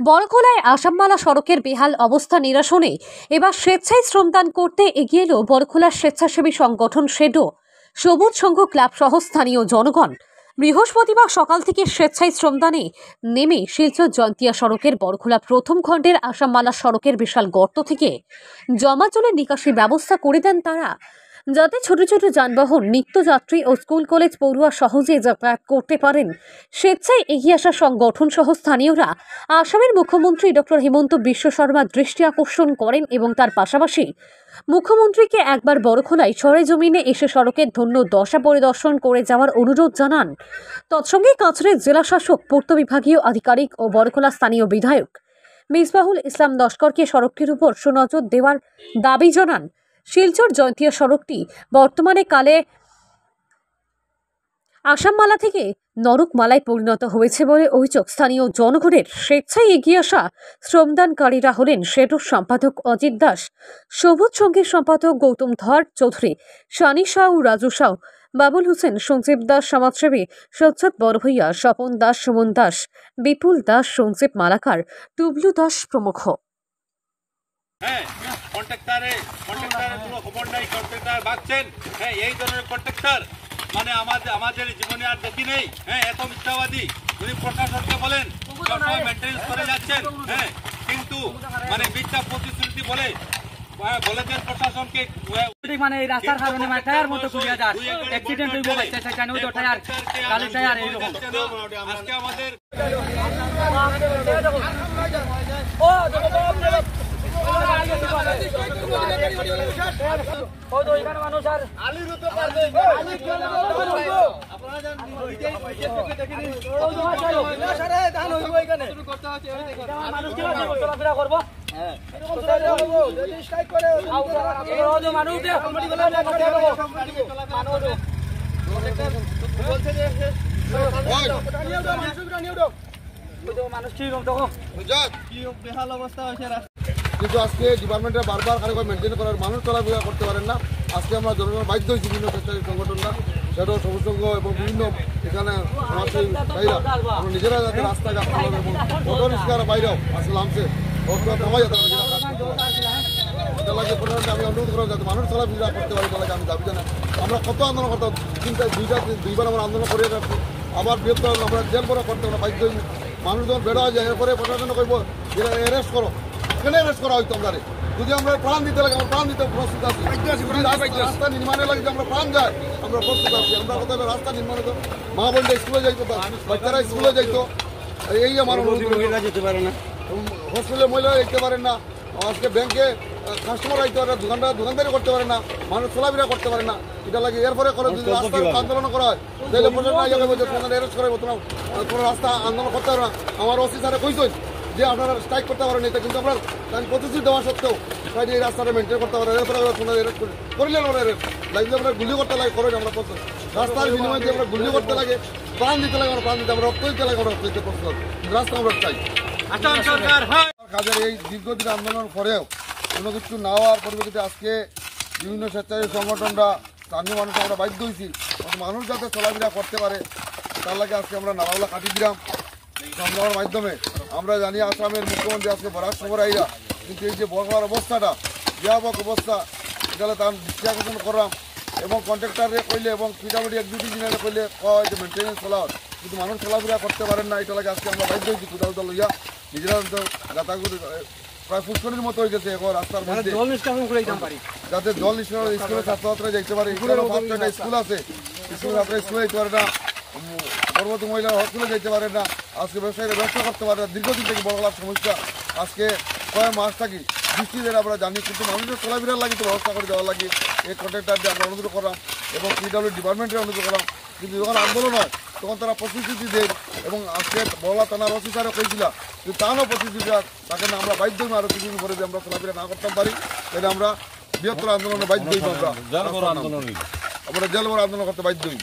বড়খোলায় আসামমালা সড়কের বেহাল অবস্থা নিরসনে এবার স্বেচ্ছায় শ্রমদান করতে এগিয়ে এলো বড়খোলার স্বেচ্ছাসেবী সংগঠন শেডো, সবুজ সংঘ ক্লাব সহ স্থানীয় জনগণ। বৃহস্পতিবার সকাল থেকে স্বেচ্ছায় শ্রমদানে নেমে শিলচর জয়ন্তিয়া সড়কের বড়খোলা প্রথম খণ্ডের আসামমালা সড়কের বিশাল গর্ত থেকে জমা জলের নিকাশি ব্যবস্থা করে দেন তারা, যাতে ছোট ছোট যানবাহন, নিত্যযাত্রী ও স্কুল কলেজ পড়ুয়া সহজে যাতায়াত করতে পারেন। স্বেচ্ছায় এগিয়ে আসা সংগঠন সহ স্থানীয়রা আসামের মুখ্যমন্ত্রী ডক্টর হিমন্ত বিশ্ব শর্মার দৃষ্টি আকর্ষণ করেন এবং তার পাশাপাশি মুখ্যমন্ত্রীকে একবার বড়খোলায় সরেজমিনে এসে সড়কের ধন্য দশা পরিদর্শন করে যাওয়ার অনুরোধ জানান। তৎসঙ্গে কাছাড়ের জেলা শাসক, পূর্ত বিভাগীয় আধিকারিক ও বড়খোলা স্থানীয় বিধায়ক মিসবাহুল ইসলাম লস্করকে সড়কটির উপর সুনজর দেওয়ার দাবি জানান। শিলচর জয়ন্তিয়া সড়কটি বর্তমানে কালে আসামমালা থেকে নরকমালায় পরিণত হয়েছে বলে অভিযোগ স্থানীয় জনগণের। স্বেচ্ছায় এগিয়ে আসা শ্রমদানকারীরা হলেন শেডোর সম্পাদক অজিত দাস, সবুজ সংঘের সম্পাদক গৌতম ধর চৌধুরী, শানি সাউ, রাজু সাউ, বাবুল হোসেন, সঞ্জীব দাস, সমাজসেবী সজ্জাদ বড়ভূইয়া, স্বপন দাস, সুমন দাস, বিপুল দাস, সঞ্জীব মালাকার, টুবলু দাস প্রমুখ। মানে আমাদের জীবনে আর দেখি নেই। এত মিথ্যাবাদী যদি প্রশাসনকে বলেন সবসময় মেনটেন্স করে যাচ্ছেন, কিন্তু মানে মিথ্যা প্রতিশ্রুতি বলেছেন প্রশাসনকে। মানে এই রাস্তার কারণে মানে টায়ার মতো খুলিয়া যায়, অ্যাক্সিডেন্ট হইব, বাচ্চা চাইছে ওই তো টায়ার গালি টায়ার এইরকম। আজকে আমাদের মানুষ আর চলাফেরা করবো কিন্তু আজকে ডিপার্টমেন্টে বারবার কারিগর মেনটেন করার, মানুষ চলাফেরা করতে পারেন না। আজকে আমরা জনগণ বাধ্য হয়েছি বিভিন্ন স্বেচ্ছাসেবী সংগঠনরা, সেটাও সবুজ সংঘ এবং বিভিন্ন এখানে সমাজসেবী ভাইরা আমরা নিজেরা যাতে রাস্তাঘাট এবং অটো রিক্সার বাইরেও আসলে নামছে কমাই যেতে পারে। এটা লাগে আমি অনুরোধ করবো যাতে মানুষ চলাফেরা করতে পারে, তাহলে আমি দাবি জানাই। আমরা কত আন্দোলন করতাম, দুইবার আমরা আন্দোলন করে রাখছি, আবার বৃহত্তর আমরা জেল করে করতে আমরা বাধ্য হই। মানুষ যখন বেড়া হয়ে যায়, এরপরে প্রশাসন করবো যেটা অ্যারেস্ট করো, কেন অ্যারেস্ট করা হইতো আমাদের? যদি আমরা প্রাণ দিতে লাগে আমরা প্রাণ দিতে প্রস্তুত আছি। রাস্তা নির্মাণের লাগে আমরা প্রাণ যায় আমরা প্রস্তুত আছি। আমরা কোথাও রাস্তা নির্মাণ হতো, মা বোনটা স্কুলে যাইতো, বাচ্চারা স্কুলে যাইতো, এই আমার যেতে পারে না, হসপিটালে মহিলারা যেতে পারেন না, আজকে ব্যাংকে কাস্টমার আইতে পারে, দোকানদারি করতে পারে না, মানুষ চলাফেরা করতে পারে না। এটা লাগে এরপরে করে যদি রাস্তায় আন্দোলন করা হয় তাহলে প্রশাসন অ্যারেস্ট করে কোনো রাস্তা আন্দোলন করতে পারে না। আমার ওসি স্যারে কইছেন যে আপনারা স্ট্রাইক করতে পারেন, এটা কিন্তু আপনার প্রতিশ্রুতি দেওয়া সত্ত্বেও এই রাস্তাটা মেনটেন করতে পারেন। এরপরে আমরা অ্যারেস্ট করিলেন, আমরা অ্যারেস্ট লাগলে আমরা গুলি করতে লাগে করেন, আমরা রাস্তার বিনিময়ে দিয়ে আমরা গুলি করতে লাগে, প্রাণ দিতে লাগে, আমরা প্রাণ দিতে, আমরা রক্ত দিতে লাগে, আমরা রক্ত দিতে প্রস্তুত। রাস্তা আমরা চাই। কাজের এই দীর্ঘদিন আন্দোলন করেও কোনো কিছু না হওয়ার পরিপ্রেক্ষিতে আজকে বিভিন্ন স্বেচ্ছাসেবী সংগঠনরা, স্থানীয় মানুষ আমরা বাধ্য হয়েছি মানুষ যাতে চলাফেরা করতে পারে, তার লাগে আজকে আমরা নালাগুলা কাটি দিলাম সংগ্রামের মাধ্যমে। আমরা জানি আসামের মুখ্যমন্ত্রী আজকে বরাক খবর আইরা, কিন্তু এই যে বড় অবস্থাটা, ভয়াবহ অবস্থা, এটালে তার দৃষ্টি আকর্ষণ করলাম এবং কন্ট্রাক্টারে কইলে এবং পিডাব্লিউডি এক্সিকিউটিভ ইঞ্জিনিয়ারে কইলে কয় যে মেনটেন্যান্স চলা, কিন্তু মানুষ চলাফেরা করতে পারেন না। এটা লাগে আজকে আমরা বাধ্য হয়েছি কোথাও লইয়া নিজেরা যাতায়াত প্রায় ফুটকনির মতো হয়ে গেছে এখন রাস্তার মধ্যে, যাতে জল নিষ্কাশন স্কুলের ছাত্রছাত্রীরা যাইতে পারে। স্কুল আছে, স্কুলের ছাত্ররা স্কুলে যেতে পারে না, গর্ভবতী মহিলারা হসপিটালে যেতে পারে না, আজকে ব্যবসায়ীরা ব্যবসা করতে পারে না। দীর্ঘদিন থেকে বড়খোলার সমস্যা, আজকে কয়েক মাস থাকি বৃষ্টিদের আমরা জানি, কিন্তু মানুষের চলাফেরার লাগে তো ব্যবস্থা করে দেওয়ার লাগে এই কন্ট্রাক্টারদের আমরা অনুরোধ করলাম এবং পিডব্লিউডি ডিপার্টমেন্টের অনুরোধ করলাম। কিন্তু যখন আন্দোলন হয় তখন তারা প্রতিশ্রুতি দেয় এবং আজকে বড়খোলা থানার ওসি স্যারও কইছিল কিন্তু তারও প্রতিশ্রুতি তাকে আমরা বাধ্য হই আরও কিছুদিন পরে যে আমরা চলাফেরা না করতে পারি, তাহলে আমরা বৃহত্তর আন্দোলনে বাধ্য হই, আমরা জেল বড় আন্দোলন করতে বাধ্য হই।